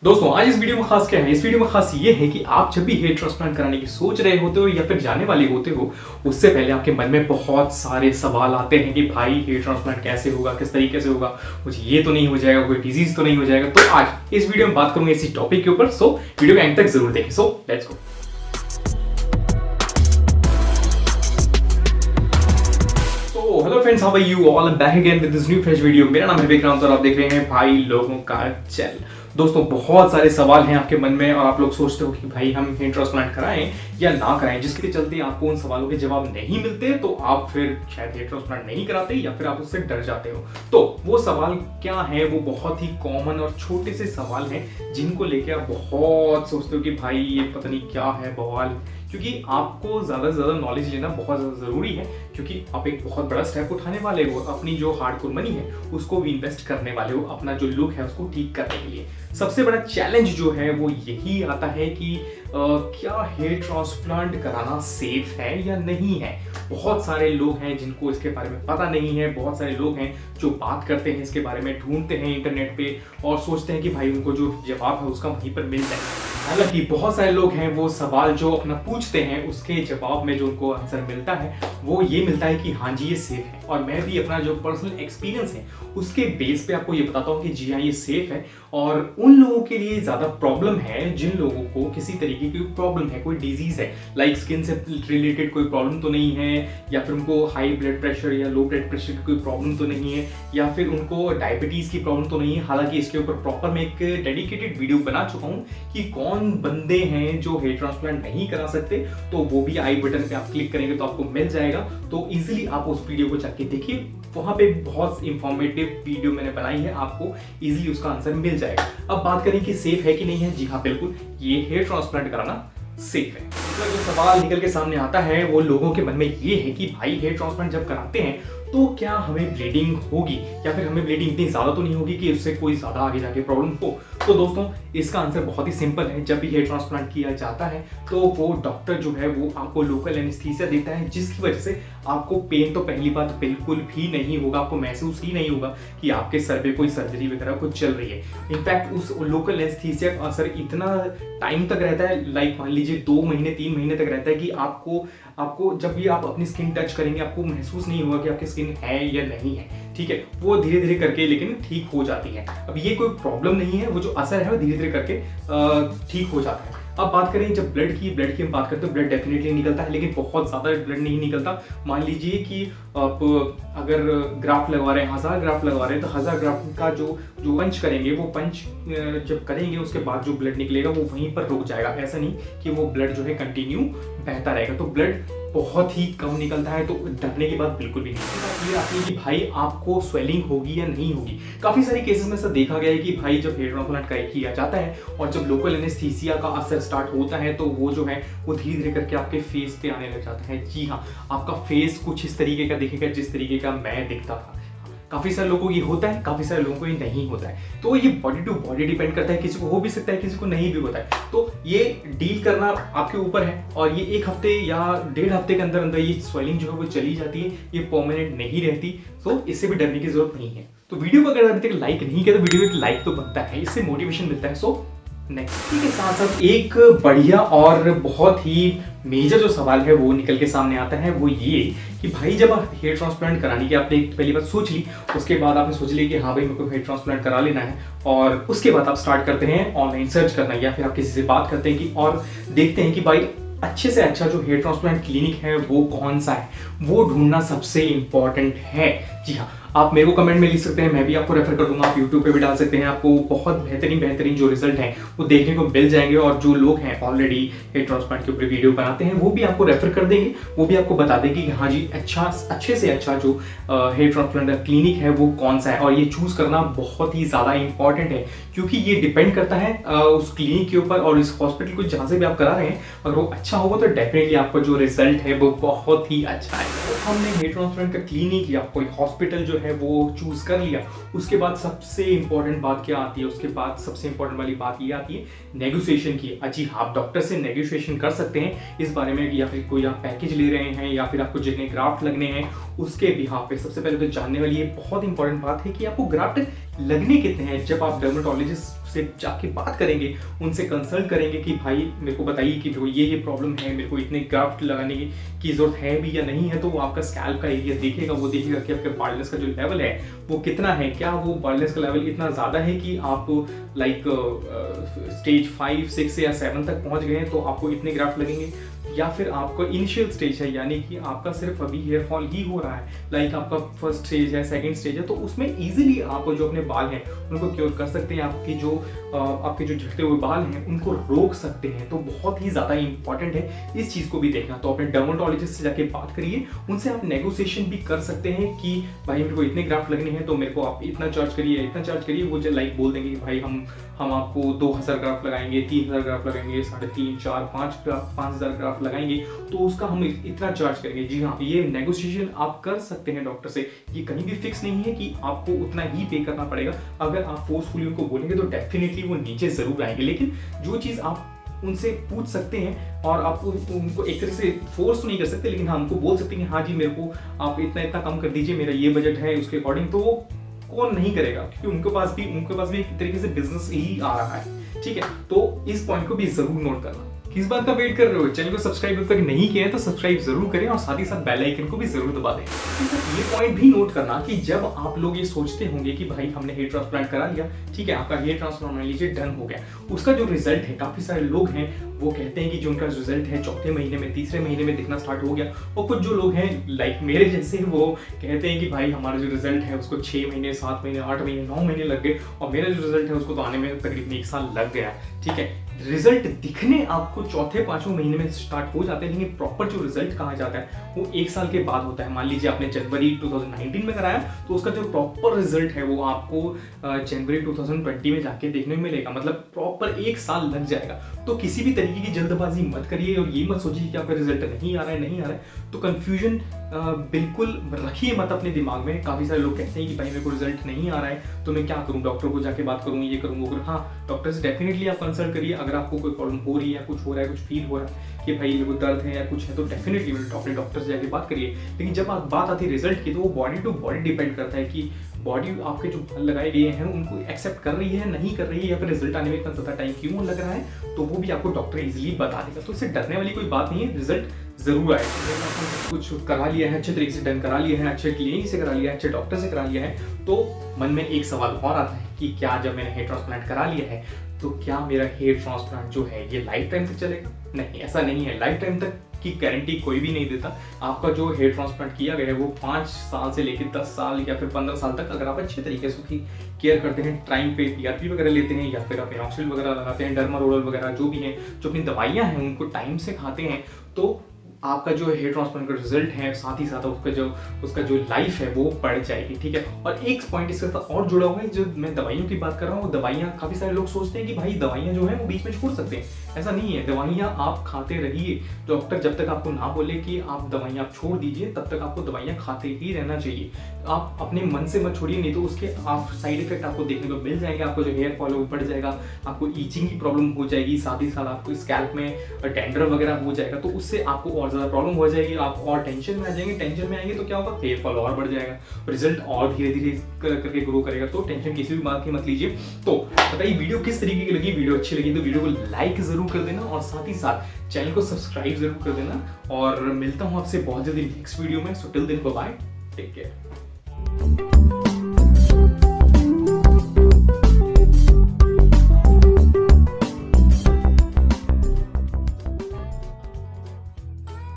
दोस्तों आज इस वीडियो में खास क्या है, इस वीडियो में खास ये है कि आप जब भी हेयर ट्रांसप्लांट कराने की सोच रहे होते हो या फिर जाने वाले होते हो, उससे पहले आपके मन में बहुत सारे सवाल आते हैं कि भाई हेयर ट्रांसप्लांट कैसे होगा, किस तरीके से होगा, मुझे ये तो नहीं हो जाएगा, कोई डिजीज तो नहीं हो जाएगा। तो आज इस वीडियो में बात करूंगा इसी टॉपिक के ऊपर, सो वीडियो के एंड तक जरूर देखें। So let's go. Hello friends, how are you all? I am back again with this new fresh video. मेरा नाम है विक्रांत और आप देख रहे हैं भाई लोगों का चैनल। दोस्तों बहुत सारे सवाल हैं आपके मन में और आप लोग सोचते हो कि भाई हम हेयर ट्रांसप्लांट कराएं या ना कराएं, जिसके चलते आपको उन सवालों के जवाब नहीं मिलते तो आप फिर शायद हेयर ट्रांसप्लांट नहीं कराते या फिर आप उससे डर जाते हो। तो वो सवाल क्या है? वो बहुत ही कॉमन और छोटे से सवाल हैं जिनको लेके आप बहुत सोचते हो कि भाई ये पता नहीं क्या है बवाल। क्योंकि आपको ज़्यादा से ज़्यादा नॉलेज लेना बहुत ज़्यादा ज़रूरी है, क्योंकि आप एक बहुत बड़ा स्टेप उठाने वाले हो, अपनी जो हार्डकोर मनी है उसको भी इन्वेस्ट करने वाले हो अपना जो लुक है उसको ठीक करने के लिए। सबसे बड़ा चैलेंज जो है वो यही आता है कि क्या हेयर ट्रांसप्लांट कराना सेफ है या नहीं है। बहुत सारे लोग हैं जिनको इसके बारे में पता नहीं है, बहुत सारे लोग हैं जो बात करते हैं इसके बारे में, ढूंढते हैं इंटरनेट पे और सोचते हैं कि भाई उनको जो जवाब है उसका वहीं पर मिल जाए। हालांकि बहुत सारे लोग हैं वो सवाल जो अपना पूछते हैं उसके जवाब में जो उनको आंसर मिलता है वो ये मिलता है कि हाँ जी ये सेफ है। और मैं भी अपना जो पर्सनल एक्सपीरियंस है उसके बेस पे आपको ये बताता हूँ कि जी हाँ ये सेफ है। और उन लोगों के लिए ज़्यादा प्रॉब्लम है जिन लोगों को किसी तरीके की प्रॉब्लम है, कोई डिजीज़ है, लाइक स्किन से रिलेटेड कोई प्रॉब्लम तो नहीं है, या फिर उनको हाई ब्लड प्रेशर या लो ब्लड प्रेशर की कोई प्रॉब्लम तो नहीं है, या फिर उनको डायबिटीज़ की प्रॉब्लम तो नहीं है। हालांकि इसके ऊपर प्रॉपर मैं एक डेडिकेटेड वीडियो बना चुका हूँ कि कौन बंदे हैं जो हेयर ट्रांसप्लांट नहीं करा सकते, तो वो भी आई बटन पे आप क्लिक करेंगे तो आपको मिल जाएगा। तो इजीली आप उस वीडियो को जाके देखिए, वहां पे बहुत इंफॉर्मेटिव वीडियो मैंने बनाई है, आपको इजीली उसका आंसर मिल जाएगा। अब बात करें कि सेफ है कि नहीं है। जी हाँ बिल्कुल, ये हेयर ट्रांसप्लांट कराना सेफ है। जो सवाल निकल के सामने आता है वो लोगों के मन में ये है कि भाई हेयर ट्रांसप्लांट जब कराते हैं तो क्या हमें ब्लीडिंग होगी, या फिर हमें ब्लीडिंग इतनी ज़्यादा तो नहीं होगी कि उससे कोई ज़्यादा आगे जाके प्रॉब्लम हो। तो दोस्तों इसका आंसर बहुत ही सिंपल है। जब भी हेयर ट्रांसप्लांट किया जाता है तो वो डॉक्टर जो है वो आपको लोकल एनेस्थीसिया देता है, जिसकी वजह से आपको पेन तो पहली बात बिल्कुल भी नहीं होगा, आपको महसूस ही नहीं होगा कि आपके सर पे कोई सर्जरी वगैरह कुछ चल रही है। इनफैक्ट उस लोकल एनेस्थीसिया का असर इतना टाइम तक रहता है, लाइक मान लीजिए 2 महीने 3 महीने तक रहता है कि आपको जब भी आप अपनी स्किन टच करेंगे आपको महसूस नहीं होगा कि आपकी स्किन है या नहीं है। ठीक है, वो धीरे धीरे करके लेकिन ठीक हो जाती है। अब ये कोई प्रॉब्लम नहीं है, वो जो असर है वो धीरे धीरे करके ठीक हो जाता है। अब बात करें जब ब्लड की हम बात करते हैं, ब्लड डेफिनेटली निकलता है, लेकिन बहुत ज़्यादा ब्लड नहीं निकलता। मान लीजिए कि आप अगर ग्राफ लगवा रहे हैं, 1000 ग्राफ लगवा रहे हैं, तो 1000 ग्राफ का जो पंच करेंगे, वो पंच जब करेंगे उसके बाद जो ब्लड निकलेगा वो वहीं पर रुक जाएगा। ऐसा नहीं कि वो ब्लड जो है कंटिन्यू बहता रहेगा। तो ब्लड बहुत ही कम निकलता है, तो डरने की बात बिल्कुल भी नहीं। ये आती है कि भाई आपको स्वेलिंग होगी या नहीं होगी। काफी सारे केसेस में ऐसा देखा गया है कि भाई जब हेयर ट्रांसप्लांट किया जाता है और जब लोकल एनेस्थीसिया का असर स्टार्ट होता है तो वो जो है वो धीरे धीरे करके आपके फेस पे आने लग जाता है। जी हाँ, आपका फेस कुछ इस तरीके का दिखेगा जिस तरीके का मैं दिखता था। काफी सारे लोगों को ये होता है, काफी सारे लोगों को ये नहीं होता है। तो ये बॉडी टू बॉडी डिपेंड करता है, किसी को हो भी सकता है, किसी को नहीं भी होता है। तो ये डील करना आपके ऊपर है, और ये 1 हफ्ते या 1.5 हफ्ते के अंदर अंदर ये स्वेलिंग जो है वो चली जाती है, ये परमानेंट नहीं रहती। तो इससे भी डरने की जरूरत नहीं है। तो वीडियो को अगर अभी तक लाइक नहीं किया तो वीडियो को एक लाइक तो बनता है, इससे मोटिवेशन मिलता है। सो नेक्स्ट के साथ साथ एक बढ़िया और बहुत ही मेजर जो सवाल है वो निकल के सामने आता है, वो ये कि भाई जब आप हेयर ट्रांसप्लांट कराने की आपने पहली बात सोच ली, उसके बाद आपने सोच लिया कि हाँ भाई मेरे को हेयर ट्रांसप्लांट करा लेना है, और उसके बाद आप स्टार्ट करते हैं ऑनलाइन सर्च करना, या फिर आप किसी से बात करते हैं कि और देखते हैं कि भाई अच्छे से अच्छा जो हेयर ट्रांसप्लांट क्लिनिक है वो कौन सा है, वो ढूंढना सबसे इंपॉर्टेंट है। जी हाँ, आप मेरे को कमेंट में लिख सकते हैं, मैं भी आपको रेफर कर दूंगा, आप यूट्यूब पे भी डाल सकते हैं, आपको बहुत बेहतरीन जो रिजल्ट हैं वो देखने को मिल जाएंगे। और जो लोग हैं ऑलरेडी हेयर ट्रांसप्लांट के ऊपर वीडियो बनाते हैं वो भी आपको रेफर कर देंगे, वो भी आपको बता देंगे कि हाँ जी अच्छे से अच्छा जो हेयर ट्रांसप्लांट क्लिनिक है वो कौन सा है। और ये चूज करना बहुत ही ज़्यादा इंपॉर्टेंट है, क्योंकि ये डिपेंड करता है उस क्लिनिक के ऊपर और इस हॉस्पिटल को जहाँ से भी आप करा रहे हैं। अगर वो अच्छा होगा तो डेफिनेटली आपका जो रिजल्ट है वो बहुत ही अच्छा है। हमने हेयर ट्रांसप्लांट का क्लिनिक या कोई हॉस्पिटल जो है वो चूज कर लिया, उसके बाद सबसे इंपॉर्टेंट बात क्या आती है? उसके बाद सबसे इंपॉर्टेंट वाली बात ये आती है नेगोशिएशन की। जी आप डॉक्टर से नेगोशिएशन कर सकते हैं इस बारे में, या फिर कोई आप पैकेज ले रहे हैं या फिर आपको जितने ग्राफ्ट लगने हैं उसके बिहाफ पे। सबसे पहले तो जानने वाली ये बहुत इंपॉर्टेंट बात है कि आपको ग्राफ्ट लगने कितने हैं। जब आप डर्मेटोलॉजिस्ट से जाके बात करेंगे, उनसे कंसल्ट करेंगे कि भाई मेरे को बताइए कि देखो ये प्रॉब्लम है, मेरे को इतने ग्राफ्ट लगाने की जरूरत है भी या नहीं है। तो वो आपका स्कैल्प का एरिया देखेगा, वो देखेगा कि आपके बाल्डनेस का जो लेवल है वो कितना है, क्या वो बाल्डनेस का लेवल इतना ज़्यादा है कि आप लाइक स्टेज 5, 6 या 7 तक पहुंच गए हैं तो आपको इतने ग्राफ्ट लगेंगे, या फिर आपका इनिशियल स्टेज है यानी कि आपका सिर्फ अभी हेयर फॉल ही हो रहा है, लाइक आपका फर्स्ट स्टेज है, सेकंड स्टेज है, तो उसमें इजीली आप जो अपने बाल हैं उनको क्योर कर सकते हैं, आपके जो झड़ते हुए बाल हैं उनको रोक सकते हैं। तो बहुत ही ज़्यादा इंपॉर्टेंट है इस चीज़ को भी देखना। तो अपने डर्मेटोलॉजिस्ट से जाके बात करिए, उनसे आप नेगोशिएशन भी कर सकते हैं कि भाई मेरे को इतने ग्राफ्ट लगने हैं तो मेरे को आप इतना चार्ज करिए। वो जो लाइक बोल देंगे कि भाई हम आपको 2000 ग्राफ लगाएंगे, 3000 ग्राफ लगाएंगे, 3.5, 4, 5,000 ग्राफ लगाएंगे, तो उसका हम इतना चार्ज करेंगे। जी हाँ, ये नेगोशिएशन आप कर सकते हैं डॉक्टर से। ये कहीं भी फिक्स नहीं है कि आपको उतना ही पे करना पड़ेगा। अगर आप फोर्सफुली उनको बोलेंगे तो डेफिनेटली वो नीचे जरूर आएंगे, लेकिन जो चीज़ आप उनसे पूछ सकते हैं और आप उनको एक तरह से फोर्स तो नहीं कर सकते, लेकिन हाँ उनको बोल सकते हैं कि हाँ जी मेरे को आप इतना कम कर दीजिए, मेरा ये बजट है उसके अकॉर्डिंग, तो वो कौन नहीं करेगा, क्योंकि उनके पास भी एक तरीके से बिजनेस ही आ रहा है। ठीक है, तो इस पॉइंट को भी जरूर नोट करना। किस बात का वेट कर रहे हो? चैनल को सब्सक्राइब अब तक नहीं किया है तो सब्सक्राइब जरूर करें और साथ ही साथ बेल आइकन को भी जरूर दबा दें। ये पॉइंट भी नोट करना कि जब आप लोग ये सोचते होंगे कि भाई हमने हेयर ट्रांसप्लांट करा लिया, ठीक है, आपका हेयर ट्रांसप्लांट मान लीजिए डन हो गया, उसका जो रिजल्ट है, काफी सारे लोग हैं वो कहते हैं कि जो उनका रिजल्ट है चौथे महीने में, तीसरे महीने में दिखना स्टार्ट हो गया, और कुछ जो लोग हैं लाइक मेरे जैसे वो कहते हैं कि भाई हमारा जो रिजल्ट है उसको 6 महीने, 7 महीने, 8 महीने, 9 महीने लग गए, और मेरा जो रिजल्ट है उसको तो आने में तकरीबन 1 साल लग गया। ठीक है, रिजल्ट दिखने आपको चौथे 5वें महीने में स्टार्ट हो जाते हैं, लेकिन प्रॉपर जो रिजल्ट कहा जाता है वो 1 साल के बाद होता है। मान लीजिए आपने जनवरी 2019 में कराया, तो उसका जो प्रॉपर रिजल्ट है वो आपको जनवरी 2020 में जाके देखने में मिलेगा, मतलब प्रॉपर 1 साल लग जाएगा। तो किसी भी तरीके की जल्दबाजी मत करिए और ये मत सोचिए कि आपका रिजल्ट नहीं आ रहा है, तो कंफ्यूजन बिल्कुल रखिए मत अपने दिमाग में। काफी सारे लोग कहते हैं कि भाई मेरे को रिजल्ट नहीं आ रहा है तो मैं क्या करूं, डॉक्टर को जाके बात करूं, ये करूं, वो करूं। हाँ, डॉक्टर से डेफिनेटली आप कंसल्ट करिए। अगर आपको कोई प्रॉब्लम हो रही है, कुछ हो रहा है, कुछ फील हो रहा है कि भाई मेरे को दर्द है या कुछ है, तो डेफिनेटली अपने डॉक्टर से जाके बात करिए। लेकिन जब बात आती है रिजल्ट की, तो वो बॉडी टू बॉडी डिपेंड करता है कि बॉडी आपके जो फल लगाए गए हैं उनको एक्सेप्ट कर रही है, नहीं कर रही है, या फिर रिजल्ट आने में इतना ज़्यादा टाइम क्यों लग रहा है, तो वो भी आपको डॉक्टर इजीली बता देगा। तो इससे डरने वाली कोई बात नहीं है, रिजल्ट जरूर आएगा। कुछ करा लिया है, अच्छे तरीके से डन करा लिया है, अच्छे क्लिनिक से करा लिया है, अच्छे डॉक्टर से करा लिया है, तो मन में एक सवाल और आता है कि क्या जब मैंने हेयर ट्रांसप्लांट करा लिया है तो क्या मेरा हेयर ट्रांसप्लांट जो है ये लाइफ टाइम तक चलेगा? नहीं, ऐसा नहीं है। लाइफ टाइम तक की गारंटी कोई भी नहीं देता। आपका जो हेयर ट्रांसप्लांट किया गया है वो 5 साल से लेकर 10 साल या फिर 15 साल तक अगर आप अच्छे तरीके से उसकी केयर करते हैं, टाइम पे PRP वगैरह लेते हैं या फिर आप एनॉक्सिल वगैरह लगाते हैं, डर्मारोल वगैरह जो भी हैं, जो अपनी दवाइयाँ हैं उनको टाइम से खाते हैं, तो आपका जो हेयर ट्रांसप्लांट का रिजल्ट है, साथ ही साथ उसका जो लाइफ है वो बढ़ जाएगी। ठीक है, और एक पॉइंट इसके साथ और जुड़ा हुआ है, जो मैं दवाइयों की बात कर रहा हूँ, दवाइयाँ काफी सारे लोग सोचते हैं कि भाई दवाइयाँ जो है वो बीच में छोड़ सकते हैं। ऐसा नहीं है, दवाइयाँ आप खाते रहिए। डॉक्टर जब तक आपको ना बोले कि आप दवाइयाँ छोड़ दीजिए, तब तक आपको दवाइयाँ खाते ही रहना चाहिए। आप अपने मन से मत छोड़िए, नहीं तो उसके आप साइड इफेक्ट आपको देखने को मिल जाएंगे। आपको जो हेयर फॉल वो बढ़ जाएगा, आपको ईचिंग की प्रॉब्लम हो जाएगी, साथ ही साथ आपको स्कैल्प में डैंड्रफ वगैरह हो जाएगा, तो उससे आपको और ज्यादा प्रॉब्लम हो जाएगी, आप और टेंशन में आ जाएंगे। टेंशन में आएंगे तो क्या होगा, हेयर फॉल और बढ़ जाएगा, रिजल्ट और धीरे धीरे करके ग्रो करेगा। तो टेंशन किसी भी बात की मत लीजिए। तो बताइए वीडियो किस तरीके की लगी। वीडियो अच्छी लगी तो वीडियो को लाइक जरूर कर देना और साथ ही साथ चैनल को सब्सक्राइब जरूर कर देना, और मिलता हूं आपसे बहुत जल्दी नेक्स्ट वीडियो में। So till then bye bye, take care.